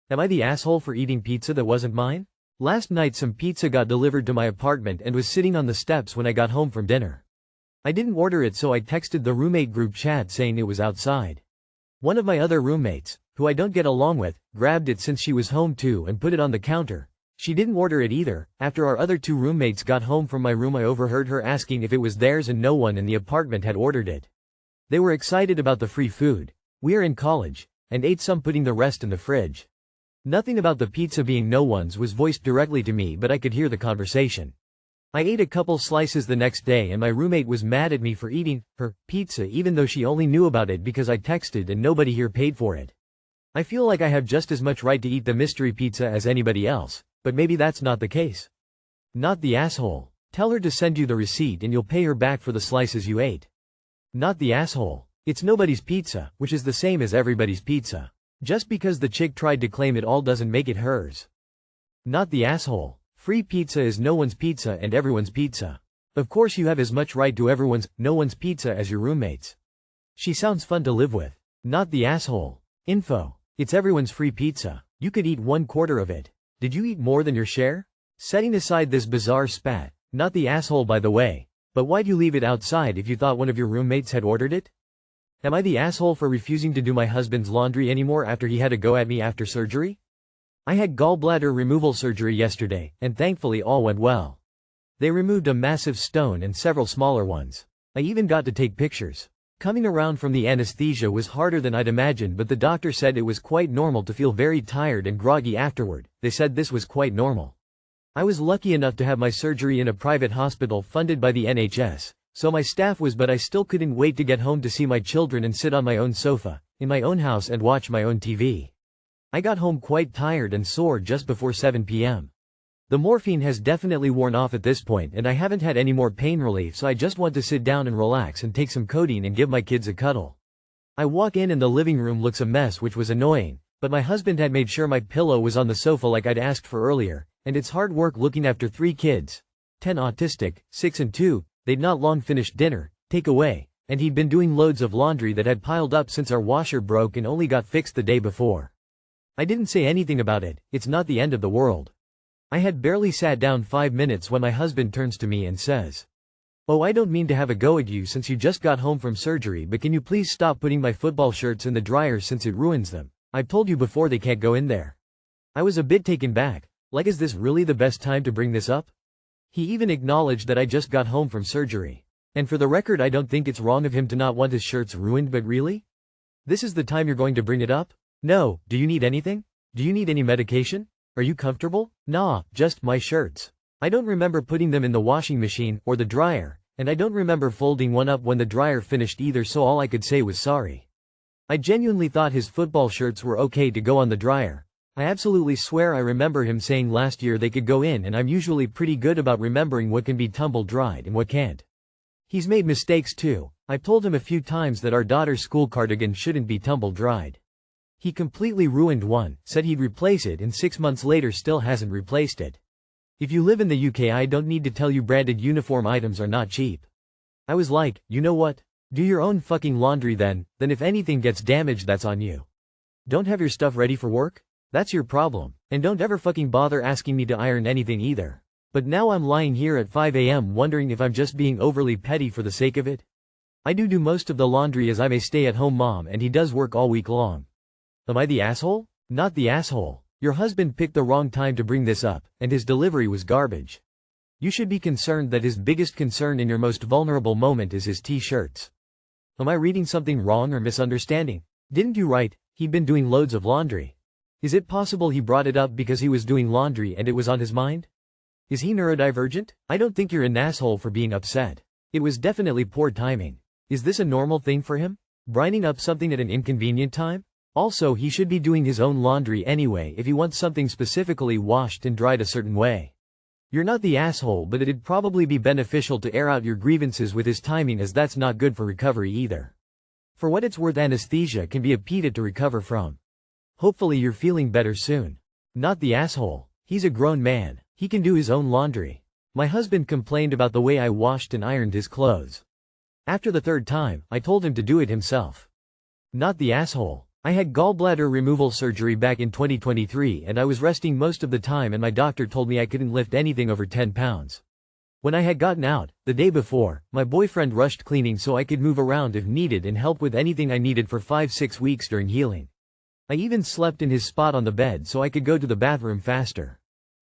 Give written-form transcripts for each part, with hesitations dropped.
Am I the asshole for eating pizza that wasn't mine? Last night some pizza got delivered to my apartment and was sitting on the steps when I got home from dinner. I didn't order it, so I texted the roommate group chat saying it was outside. One of my other roommates, who I don't get along with, grabbed it since she was home too and put it on the counter. She didn't order it either. After our other two roommates got home from my room, I overheard her asking if it was theirs, and no one in the apartment had ordered it. They were excited about the free food. We are in college, and ate some, putting the rest in the fridge. Nothing about the pizza being no one's was voiced directly to me, but I could hear the conversation. I ate a couple slices the next day, and my roommate was mad at me for eating her pizza even though she only knew about it because I texted and nobody here paid for it. I feel like I have just as much right to eat the mystery pizza as anybody else, but maybe that's not the case. Not the asshole. Tell her to send you the receipt and you'll pay her back for the slices you ate. Not the asshole. It's nobody's pizza, which is the same as everybody's pizza. Just because the chick tried to claim it all doesn't make it hers. Not the asshole. Free pizza is no one's pizza and everyone's pizza. Of course you have as much right to everyone's, no one's pizza as your roommates. She sounds fun to live with. Not the asshole. Info. It's everyone's free pizza. You could eat 1/4 of it. Did you eat more than your share? Setting aside this bizarre spat, not the asshole by the way, but why'd you leave it outside if you thought one of your roommates had ordered it? Am I the asshole for refusing to do my husband's laundry anymore after he had a go at me after surgery? I had gallbladder removal surgery yesterday, and thankfully all went well. They removed a massive stone and several smaller ones. I even got to take pictures. Coming around from the anesthesia was harder than I'd imagined, but the doctor said it was quite normal to feel very tired and groggy afterward. They said this was quite normal. I was lucky enough to have my surgery in a private hospital funded by the NHS, so my staff was, but I still couldn't wait to get home to see my children and sit on my own sofa, in my own house, and watch my own TV. I got home quite tired and sore just before 7 p.m. The morphine has definitely worn off at this point, and I haven't had any more pain relief, so I just want to sit down and relax and take some codeine and give my kids a cuddle. I walk in and the living room looks a mess, which was annoying, but my husband had made sure my pillow was on the sofa like I'd asked for earlier, and it's hard work looking after 3 kids. 10 autistic, 6 and 2, they'd not long finished dinner, take away, and he'd been doing loads of laundry that had piled up since our washer broke and only got fixed the day before. I didn't say anything about it. It's not the end of the world. I had barely sat down 5 minutes when my husband turns to me and says, "Oh, I don't mean to have a go at you since you just got home from surgery, but can you please stop putting my football shirts in the dryer since it ruins them? I've told you before they can't go in there." I was a bit taken back. Like, is this really the best time to bring this up? He even acknowledged that I just got home from surgery. And for the record, I don't think it's wrong of him to not want his shirts ruined, but really? This is the time you're going to bring it up? No. Do you need anything? Do you need any medication? Are you comfortable? Nah, just my shirts. I don't remember putting them in the washing machine or the dryer, and I don't remember folding one up when the dryer finished either, so all I could say was sorry. I genuinely thought his football shirts were okay to go on the dryer. I absolutely swear I remember him saying last year they could go in, and I'm usually pretty good about remembering what can be tumble dried and what can't. He's made mistakes too. I've told him a few times that our daughter's school cardigan shouldn't be tumble dried. He completely ruined one, said he'd replace it, and 6 months later still hasn't replaced it. If you live in the UK, I don't need to tell you branded uniform items are not cheap. I was like, you know what? Do your own fucking laundry then if anything gets damaged, that's on you. Don't have your stuff ready for work? That's your problem. And don't ever fucking bother asking me to iron anything either. But now I'm lying here at 5 a.m. wondering if I'm just being overly petty for the sake of it. I do most of the laundry as I'm a stay-at-home mom, and he does work all week long. Am I the asshole? Not the asshole. Your husband picked the wrong time to bring this up, and his delivery was garbage. You should be concerned that his biggest concern in your most vulnerable moment is his t-shirts. Am I reading something wrong or misunderstanding? Didn't you write, he'd been doing loads of laundry? Is it possible he brought it up because he was doing laundry and it was on his mind? Is he neurodivergent? I don't think you're an asshole for being upset. It was definitely poor timing. Is this a normal thing for him? Brining up something at an inconvenient time? Also, he should be doing his own laundry anyway if he wants something specifically washed and dried a certain way. You're not the asshole, but it'd probably be beneficial to air out your grievances with his timing, as that's not good for recovery either. For what it's worth, anesthesia can be a pita to recover from. Hopefully you're feeling better soon. Not the asshole. He's a grown man. He can do his own laundry. My husband complained about the way I washed and ironed his clothes. After the 3rd time, I told him to do it himself. Not the asshole. I had gallbladder removal surgery back in 2023 and I was resting most of the time and my doctor told me I couldn't lift anything over 10 pounds. When I had gotten out, the day before, my boyfriend rushed cleaning so I could move around if needed and help with anything I needed for 5-6 weeks during healing. I even slept in his spot on the bed so I could go to the bathroom faster.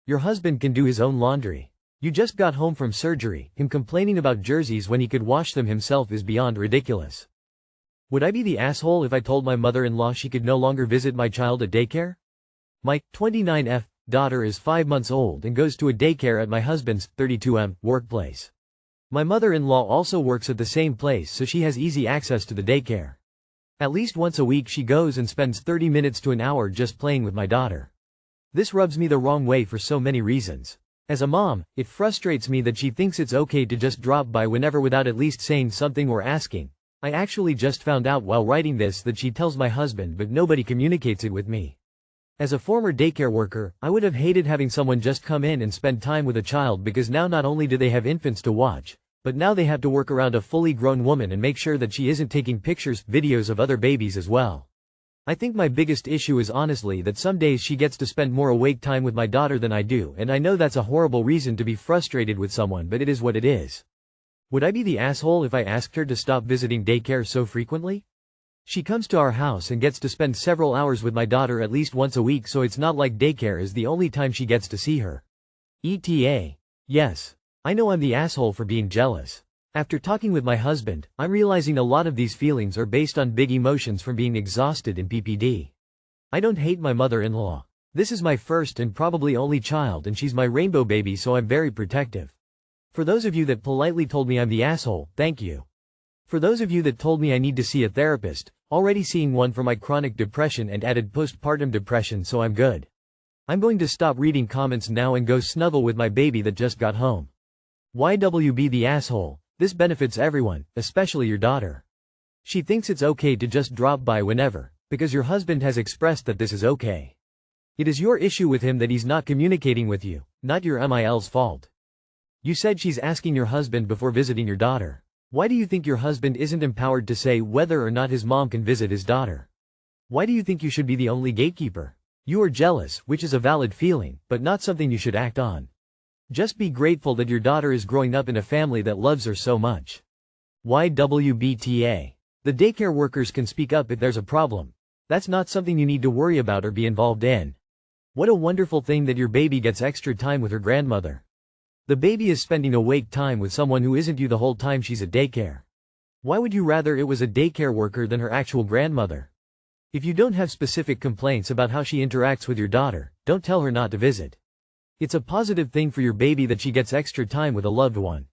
Your husband can do his own laundry. You just got home from surgery. Him complaining about jerseys when he could wash them himself is beyond ridiculous. Would I be the asshole if I told my mother-in-law she could no longer visit my child at daycare? My 29F daughter is 5 months old and goes to a daycare at my husband's 32M workplace. My mother-in-law also works at the same place so she has easy access to the daycare. At least once a week she goes and spends 30 minutes to an hour just playing with my daughter. This rubs me the wrong way for so many reasons. As a mom, it frustrates me that she thinks it's okay to just drop by whenever without at least saying something or asking. I actually just found out while writing this that she tells my husband but nobody communicates it with me. As a former daycare worker, I would have hated having someone just come in and spend time with a child because now not only do they have infants to watch, but now they have to work around a fully grown woman and make sure that she isn't taking pictures, videos of other babies as well. I think my biggest issue is honestly that some days she gets to spend more awake time with my daughter than I do, and I know that's a horrible reason to be frustrated with someone, but it is what it is. Would I be the asshole if I asked her to stop visiting daycare so frequently? She comes to our house and gets to spend several hours with my daughter at least once a week, so it's not like daycare is the only time she gets to see her. ETA. Yes. I know I'm the asshole for being jealous. After talking with my husband, I'm realizing a lot of these feelings are based on big emotions from being exhausted in PPD. I don't hate my mother-in-law. This is my first and probably only child and she's my rainbow baby, so I'm very protective. For those of you that politely told me I'm the asshole, thank you. For those of you that told me I need to see a therapist, already seeing one for my chronic depression and added postpartum depression, so I'm good. I'm going to stop reading comments now and go snuggle with my baby that just got home. YWB the asshole. This benefits everyone, especially your daughter. She thinks it's okay to just drop by whenever, because your husband has expressed that this is okay. It is your issue with him that he's not communicating with you, not your MIL's fault. You said she's asking your husband before visiting your daughter. Why do you think your husband isn't empowered to say whether or not his mom can visit his daughter? Why do you think you should be the only gatekeeper? You are jealous, which is a valid feeling, but not something you should act on. Just be grateful that your daughter is growing up in a family that loves her so much. YWBTA. The daycare workers can speak up if there's a problem. That's not something you need to worry about or be involved in. What a wonderful thing that your baby gets extra time with her grandmother. The baby is spending awake time with someone who isn't you the whole time she's at daycare. Why would you rather it was a daycare worker than her actual grandmother? If you don't have specific complaints about how she interacts with your daughter, don't tell her not to visit. It's a positive thing for your baby that she gets extra time with a loved one.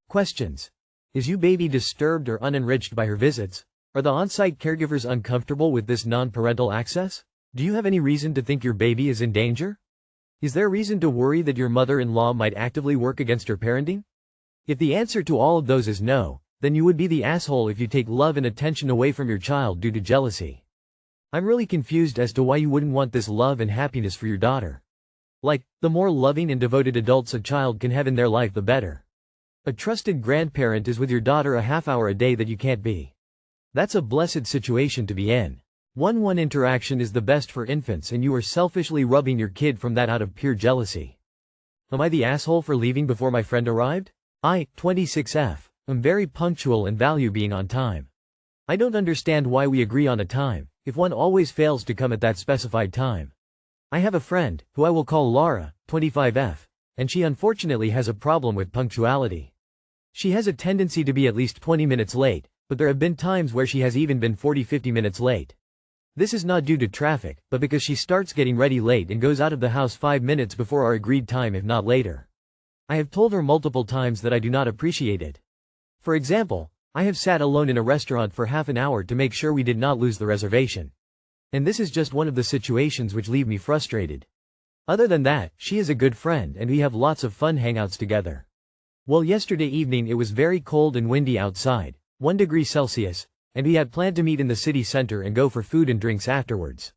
Questions. Is your baby disturbed or unenriched by her visits? Are the on-site caregivers uncomfortable with this non-parental access? Do you have any reason to think your baby is in danger? Is there reason to worry that your mother-in-law might actively work against her parenting? If the answer to all of those is no, then you would be the asshole if you take love and attention away from your child due to jealousy. I'm really confused as to why you wouldn't want this love and happiness for your daughter. Like, the more loving and devoted adults a child can have in their life, the better. A trusted grandparent is with your daughter a half hour a day that you can't be. That's a blessed situation to be in. One-on-one interaction is the best for infants, and you are selfishly rubbing your kid from that out of pure jealousy. Am I the asshole for leaving before my friend arrived? I, 26F, am very punctual and value being on time. I don't understand why we agree on a time, if one always fails to come at that specified time. I have a friend, who I will call Laura, 25F, and she unfortunately has a problem with punctuality. She has a tendency to be at least 20 minutes late, but there have been times where she has even been 40-50 minutes late. This is not due to traffic, but because she starts getting ready late and goes out of the house 5 minutes before our agreed time, if not later. I have told her multiple times that I do not appreciate it. For example, I have sat alone in a restaurant for half an hour to make sure we did not lose the reservation. And this is just one of the situations which leave me frustrated. Other than that, she is a good friend and we have lots of fun hangouts together. Well, yesterday evening it was very cold and windy outside, 1 degree Celsius, and we had planned to meet in the city center and go for food and drinks afterwards.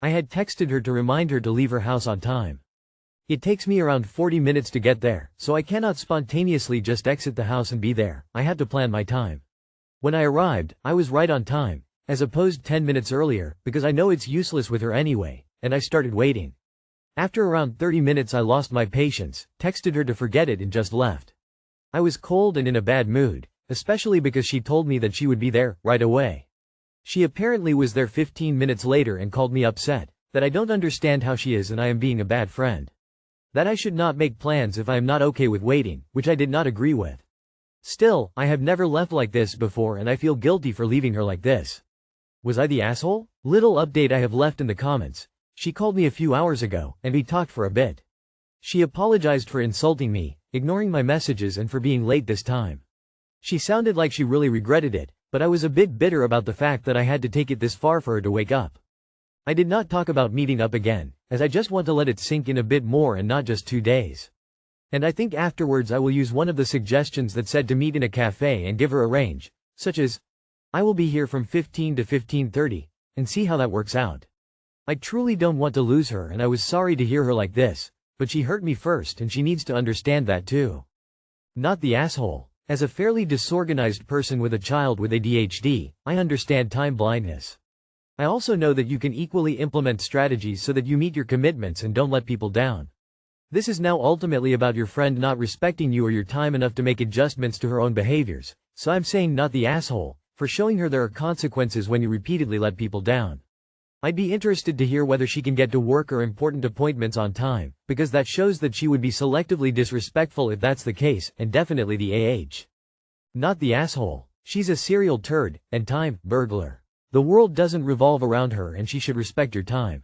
I had texted her to remind her to leave her house on time. It takes me around 40 minutes to get there, so I cannot spontaneously just exit the house and be there. I had to plan my time. When I arrived, I was right on time, as opposed 10 minutes earlier, because I know it's useless with her anyway, and I started waiting. After around 30 minutes I lost my patience, texted her to forget it and just left. I was cold and in a bad mood, especially because she told me that she would be there, right away. She apparently was there 15 minutes later and called me upset, that I don't understand how she is and I am being a bad friend. That I should not make plans if I am not okay with waiting, which I did not agree with. Still, I have never left like this before and I feel guilty for leaving her like this. Was I the asshole? Little update I have left in the comments. She called me a few hours ago, and we talked for a bit. She apologized for insulting me, ignoring my messages and for being late this time. She sounded like she really regretted it, but I was a bit bitter about the fact that I had to take it this far for her to wake up. I did not talk about meeting up again, as I just want to let it sink in a bit more and not just 2 days. And I think afterwards I will use one of the suggestions that said to meet in a cafe and give her a range, such as, I will be here from 15 to 15:30, and see how that works out. I truly don't want to lose her and I was sorry to hear her like this, but she hurt me first and she needs to understand that too. Not the asshole. As a fairly disorganized person with a child with ADHD, I understand time blindness. I also know that you can equally implement strategies so that you meet your commitments and don't let people down. This is now ultimately about your friend not respecting you or your time enough to make adjustments to her own behaviors, so I'm saying not the asshole, for showing her there are consequences when you repeatedly let people down. I'd be interested to hear whether she can get to work or important appointments on time, because that shows that she would be selectively disrespectful if that's the case, and definitely the AH. Not the asshole. She's a serial turd, and time burglar. The world doesn't revolve around her and she should respect your time.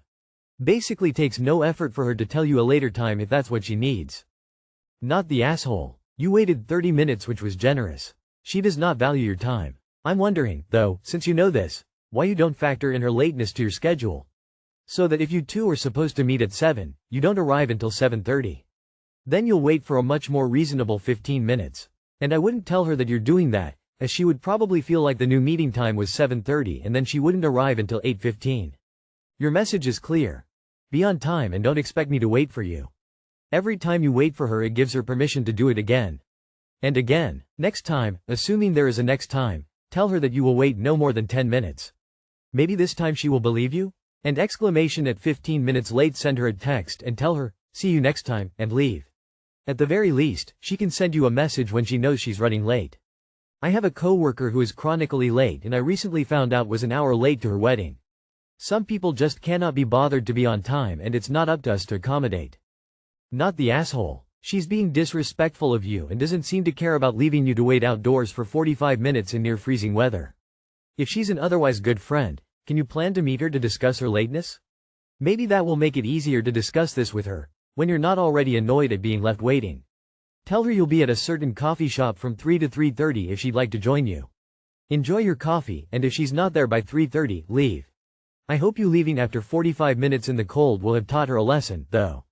Basically takes no effort for her to tell you a later time if that's what she needs. Not the asshole. You waited 30 minutes, which was generous. She does not value your time. I'm wondering, though, since you know this, why you don't factor in her lateness to your schedule. So that if you two are supposed to meet at 7, you don't arrive until 7:30. Then you'll wait for a much more reasonable 15 minutes. And I wouldn't tell her that you're doing that, as she would probably feel like the new meeting time was 7:30 and then she wouldn't arrive until 8:15. Your message is clear. Be on time and don't expect me to wait for you. Every time you wait for her it gives her permission to do it again. And again. Next time, assuming there is a next time, tell her that you will wait no more than 10 minutes. Maybe this time she will believe you? And exclamation at 15 minutes late, send her a text and tell her, see you next time, and leave. At the very least, she can send you a message when she knows she's running late. I have a coworker who is chronically late and I recently found out was an hour late to her wedding. Some people just cannot be bothered to be on time and it's not up to us to accommodate. Not the asshole. She's being disrespectful of you and doesn't seem to care about leaving you to wait outdoors for 45 minutes in near freezing weather. If she's an otherwise good friend, can you plan to meet her to discuss her lateness? Maybe that will make it easier to discuss this with her, when you're not already annoyed at being left waiting. Tell her you'll be at a certain coffee shop from 3 to 3:30 if she'd like to join you. Enjoy your coffee, and if she's not there by 3:30, leave. I hope you leaving after 45 minutes in the cold will have taught her a lesson, though.